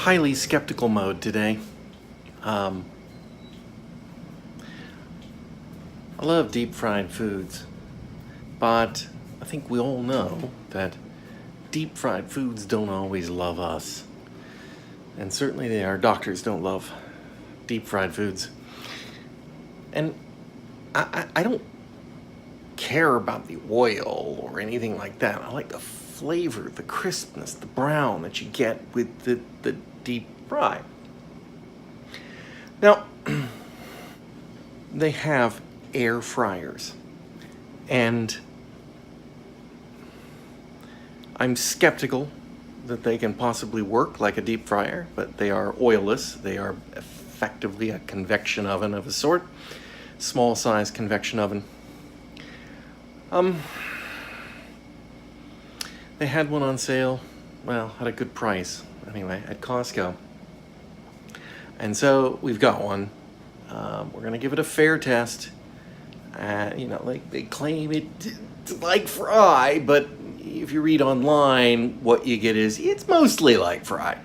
highly skeptical mode today. I love deep fried foods, but I think we all know that deep fried foods don't always love us. And certainly our doctors don't love deep fried foods. And I don't care about the oil or anything like that. I like the flavor, the crispness, the brown that you get with the deep fry. Now, they have air fryers, and I'm skeptical that they can possibly work like a deep fryer, but they are oilless. They are effectively a convection oven of a sort, small size convection oven. They had one on sale, well, at a good price, anyway, at Costco. And so we've got one. We're gonna give it a fair test. Like they claim it's like fry, but if you read online, what you get is it's mostly like fry.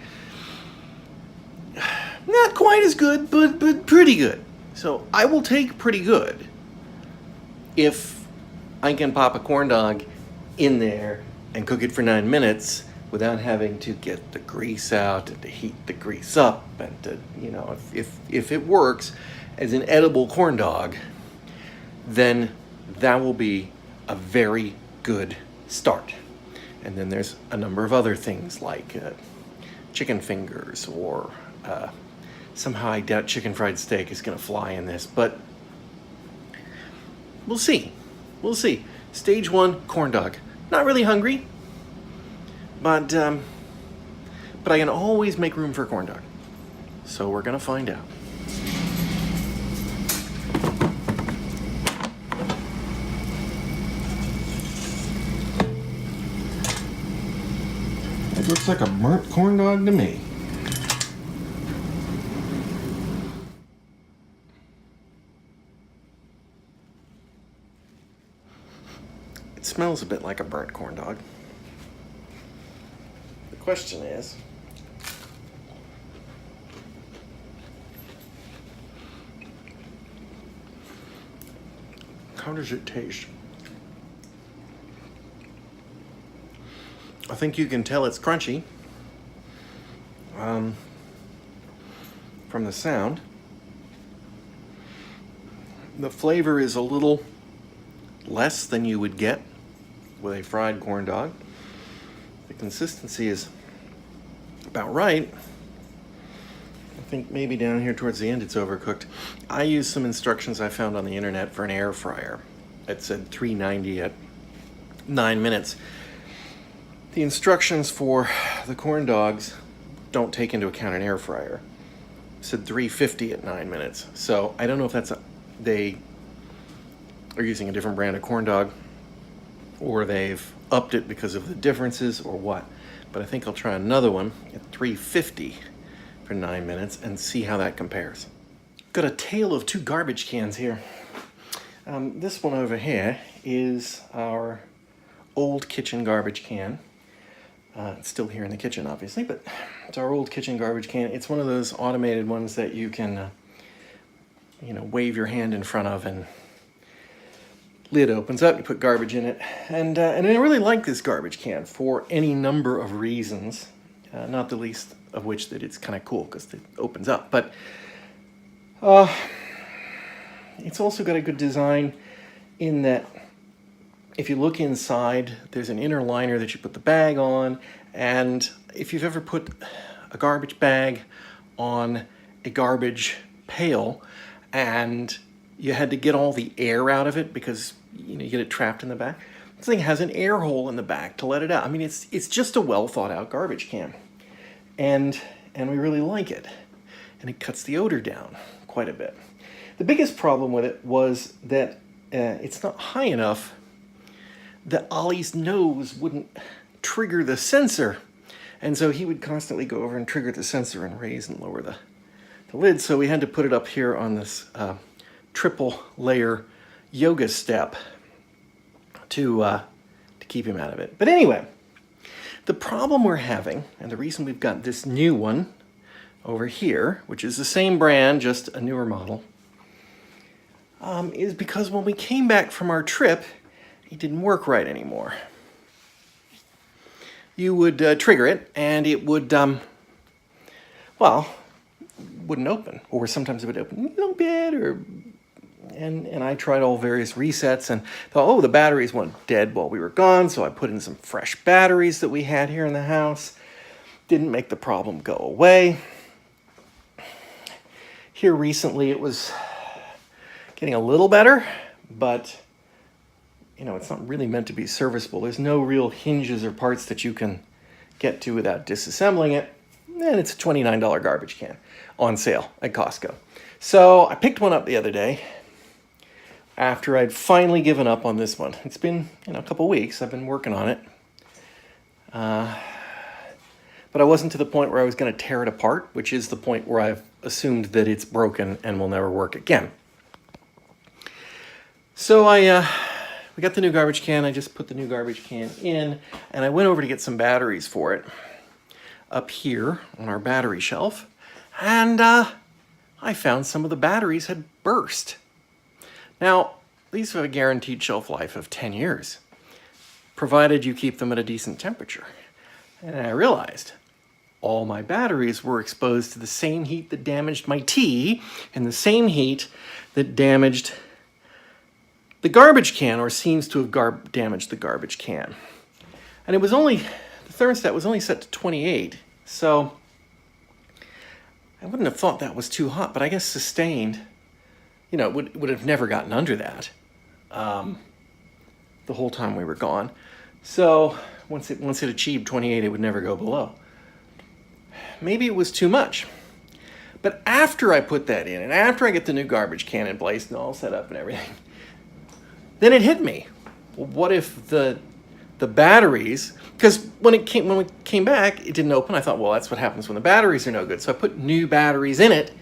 Not quite as good, but pretty good. So I will take pretty good if I can pop a corn dog in there and cook it for 9 minutes without having to get the grease out and to heat the grease up, and to, if it works as an edible corn dog, then that will be a very good start. And then there's a number of other things like chicken fingers, or somehow I doubt chicken fried steak is going to fly in this, but we'll see. We'll see. Stage 1, corn dog. Not really hungry, but I can always make room for a corn dog. So we're going to find out. It looks like a burnt corn dog to me. It smells a bit like a burnt corn dog. The question is, how does it taste? I think you can tell it's crunchy from the sound. The flavor is a little less than you would get with a fried corn dog. The consistency is about right. I think maybe down here towards the end it's overcooked. I used some instructions I found on the internet for an air fryer. It said 390 at 9 minutes. The instructions for the corn dogs don't take into account an air fryer. It said 350 at 9 minutes. So I don't know if they are using a different brand of corn dog, or they've upped it because of the differences, or what. But I think I'll try another one at 350 for 9 minutes and see how that compares. Got a tale of two garbage cans here. This one over here is our old kitchen garbage can. It's still here in the kitchen, obviously, but it's our old kitchen garbage can. It's one of those automated ones that you can, wave your hand in front of, and lid opens up, you put garbage in it. And I really like this garbage can for any number of reasons, not the least of which that it's kind of cool because it opens up. But it's also got a good design in that if you look inside, there's an inner liner that you put the bag on, and if you've ever put a garbage bag on a garbage pail and you had to get all the air out of it because you get it trapped in the back, this thing has an air hole in the back to let it out. I mean, it's just a well thought out garbage can, and we really like it, and it cuts the odor down quite a bit. The biggest problem with it was that it's not high enough that Ollie's nose wouldn't trigger the sensor. And so he would constantly go over and trigger the sensor and raise and lower the lid. So we had to put it up here on this triple layer yoga step to keep him out of it. But anyway, the problem we're having, and the reason we've got this new one over here, which is the same brand, just a newer model, is because when we came back from our trip, it didn't work right anymore. You would trigger it, and it would, well, wouldn't open, or sometimes it would open a little bit, and I tried all various resets and thought, oh, the batteries went dead while we were gone, so I put in some fresh batteries that we had here in the house. Didn't make the problem go away. Here recently it was getting a little better, but it's not really meant to be serviceable. There's no real hinges or parts that you can get to without disassembling it. And it's a $29 garbage can on sale at Costco. So I picked one up the other day after I'd finally given up on this one. It's been a couple weeks. I've been working on it. But I wasn't to the point where I was going to tear it apart, which is the point where I've assumed that it's broken and will never work again. So we got the new garbage can. I just put the new garbage can in, and I went over to get some batteries for it up here on our battery shelf, and I found some of the batteries had burst. Now, these have a guaranteed shelf life of 10 years, provided you keep them at a decent temperature. And I realized all my batteries were exposed to the same heat that damaged my tea and the same heat that damaged the garbage can, or seems to have damaged the garbage can. And the thermostat was only set to 28, so I wouldn't have thought that was too hot, but I guess sustained, would have never gotten under that the whole time we were gone. So once it achieved 28, it would never go below. Maybe it was too much. But after I put that in, and after I get the new garbage can in place and all set up and everything, then it hit me. Well, what if the batteries, because when we came back, it didn't open. I thought, well, that's what happens when the batteries are no good. So I put new batteries in it,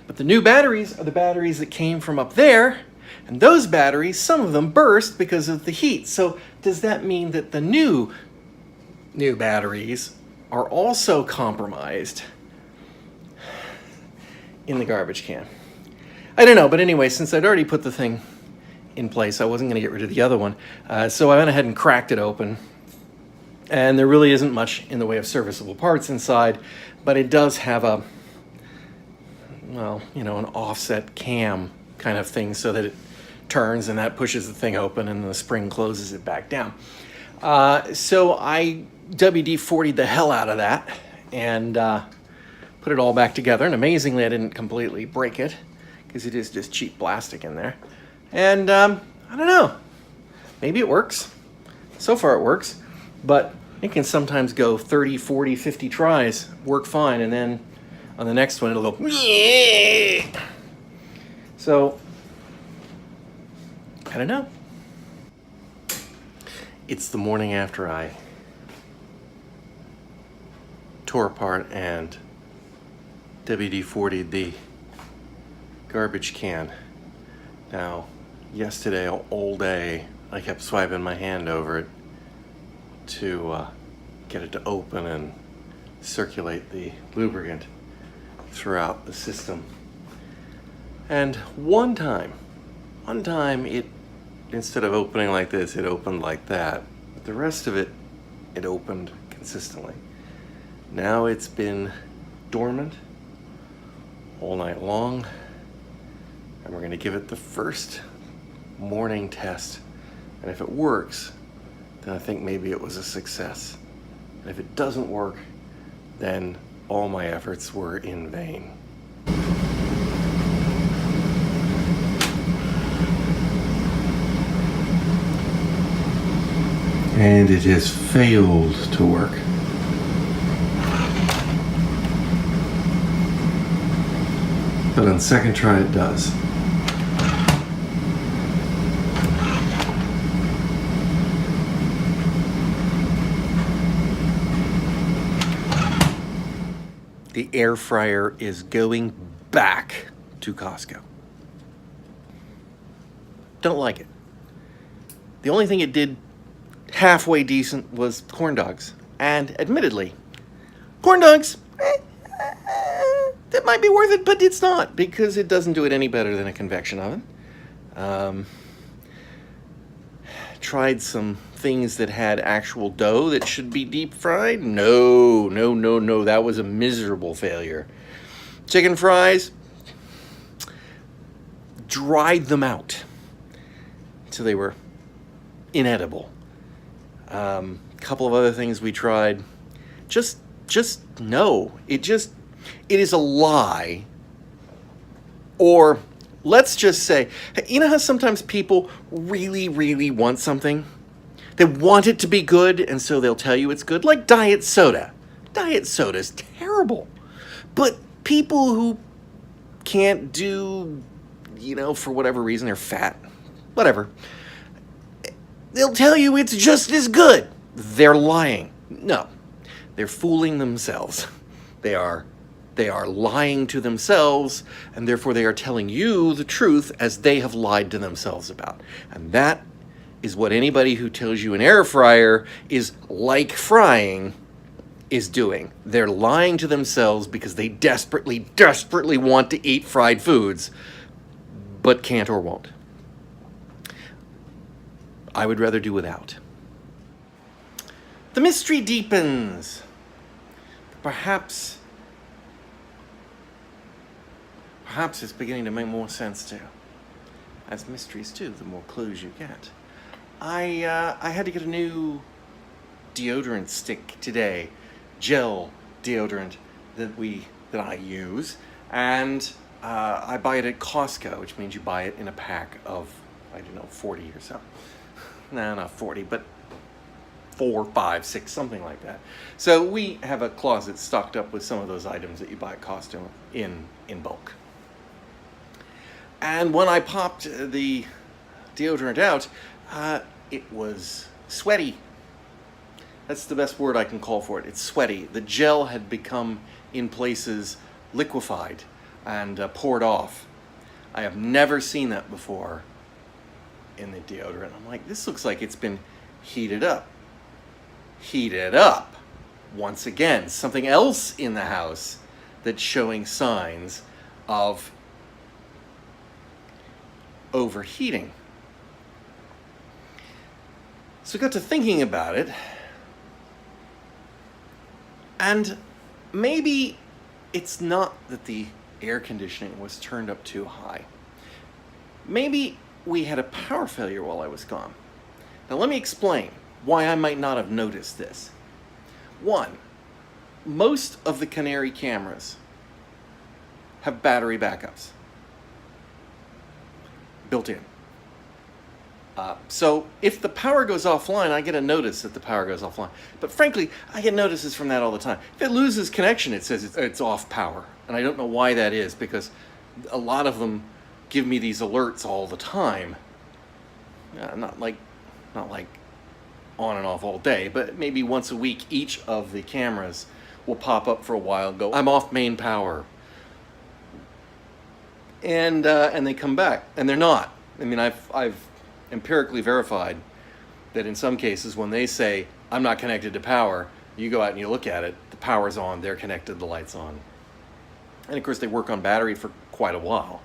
but the new batteries are the batteries that came from up there, and those batteries, some of them burst because of the heat. So does that mean that the new batteries are also compromised in the garbage can? I don't know, but anyway, since I'd already put the thing in place, I wasn't going to get rid of the other one. So I went ahead and cracked it open. And there really isn't much in the way of serviceable parts inside, but it does have an offset cam kind of thing so that it turns and that pushes the thing open and the spring closes it back down. So I WD-40'd the hell out of that and put it all back together. And amazingly, I didn't completely break it because it is just cheap plastic in there. And I don't know, maybe it works. So far it works, but it can sometimes go 30, 40, 50 tries, work fine, and then on the next one it'll go, yeah. So, I don't know. It's the morning after I tore apart and WD-40'd the garbage can. Now, yesterday, all day, I kept swiping my hand over it to get it to open and circulate the lubricant throughout the system. And one time it, instead of opening like this, it opened like that. But the rest of it opened consistently. Now it's been dormant all night long, and we're gonna give it the first morning test. And if it works, then I think maybe it was a success. And if it doesn't work, then all my efforts were in vain. And it has failed to work. But on second try, it does. The air fryer is going back to Costco. Don't like it. The only thing it did halfway decent was corn dogs. And admittedly, corn dogs, that might be worth it, but it's not, because it doesn't do it any better than a convection oven. Tried some things that had actual dough that should be deep fried. No, that was a miserable failure. Chicken fries, dried them out until they were inedible. Couple of other things we tried. Just no. It is a lie. Or let's just say, you know how sometimes people really, really want something? They want it to be good, and so they'll tell you it's good, like diet soda. Diet soda is terrible. But people who can't do, for whatever reason, they're fat, whatever, they'll tell you it's just as good. They're lying. No, they're fooling themselves. They are lying to themselves, and therefore they are telling you the truth as they have lied to themselves about. And that is what anybody who tells you an air fryer is like frying is doing. They're lying to themselves because they desperately want to eat fried foods, but can't or won't. I would rather do without. The mystery deepens. Perhaps it's beginning to make more sense too. As mysteries do, the more clues you get. I had to get a new deodorant stick today, gel deodorant that I use, and I buy it at Costco, which means you buy it in a pack of 40 or so. No, not 40, but 4, 5, 6, something like that. So we have a closet stocked up with some of those items that you buy at Costco in bulk. And when I popped the deodorant out, it was sweaty. That's the best word I can call for it. It's sweaty. The gel had become, in places, liquefied and poured off. I have never seen that before in the deodorant. I'm like, this looks like it's been heated up. Heated up. Once again, something else in the house that's showing signs of overheating. So I got to thinking about it, and maybe it's not that the air conditioning was turned up too high. Maybe we had a power failure while I was gone. Now let me explain why I might not have noticed this. One, most of the Canary cameras have battery backups built in. So if the power goes offline, I get a notice that the power goes offline. But frankly, I get notices from that all the time. If it loses connection, it says it's off power. And I don't know why that is, because a lot of them give me these alerts all the time. Not like on and off all day, but maybe once a week each of the cameras will pop up for a while and go, I'm off main power. And they come back, and they're not. I mean, I've empirically verified that in some cases when they say, I'm not connected to power, you go out and you look at it, the power's on, they're connected, the light's on. And of course they work on battery for quite a while.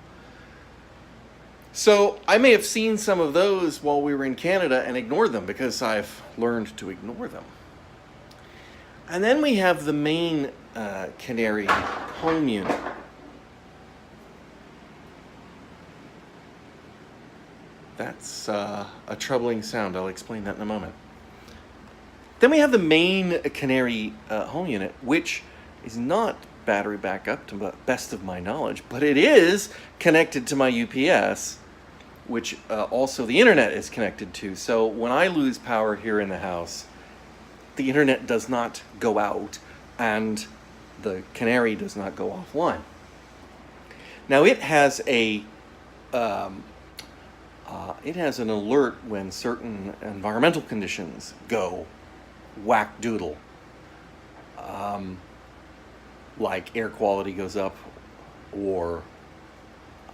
So I may have seen some of those while we were in Canada and ignored them because I've learned to ignore them. And then we have the main Canary home unit. That's a troubling sound. I'll explain that in a moment. Then we have the main Canary home unit, which is not battery backup to the best of my knowledge, but it is connected to my UPS, which also the internet is connected to. So when I lose power here in the house, the internet does not go out and the Canary does not go offline. Now it has an alert when certain environmental conditions go whack-doodle. Like air quality goes up, or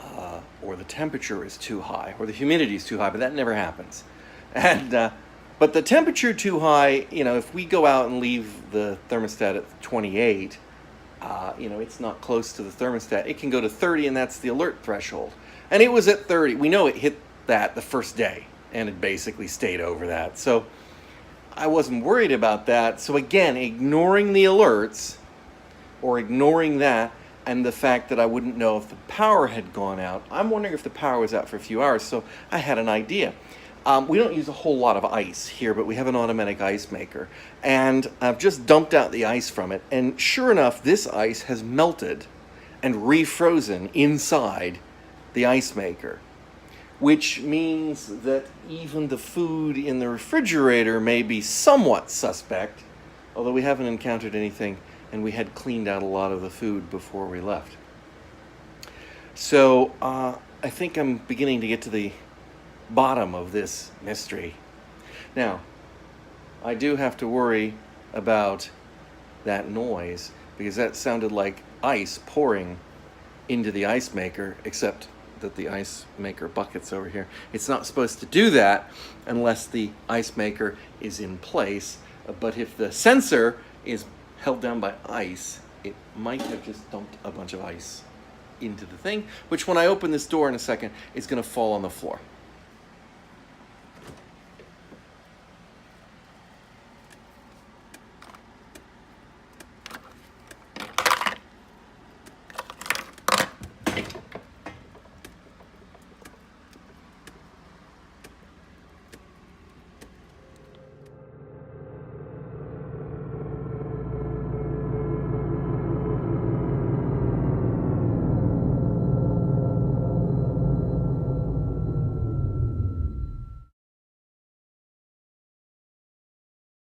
the temperature is too high, or the humidity is too high, but that never happens. And but the temperature too high, if we go out and leave the thermostat at 28, It's not close to the thermostat. It can go to 30, and that's the alert threshold. And it was at 30. We know it hit that the first day, and it basically stayed over that. So I wasn't worried about that. So again, ignoring the alerts, or ignoring that, and the fact that I wouldn't know if the power had gone out. I'm wondering if the power was out for a few hours, so I had an idea. We don't use a whole lot of ice here, but we have an automatic ice maker. And I've just dumped out the ice from it, and sure enough, this ice has melted and refrozen inside the ice maker, which means that even the food in the refrigerator may be somewhat suspect, although we haven't encountered anything, and we had cleaned out a lot of the food before we left. So I think I'm beginning to get to the bottom of this mystery. Now, I do have to worry about that noise, because that sounded like ice pouring into the ice maker, except that the ice maker bucket's over here. It's not supposed to do that unless the ice maker is in place, but if the sensor is held down by ice, it might have just dumped a bunch of ice into the thing, which when I open this door in a second, is going to fall on the floor.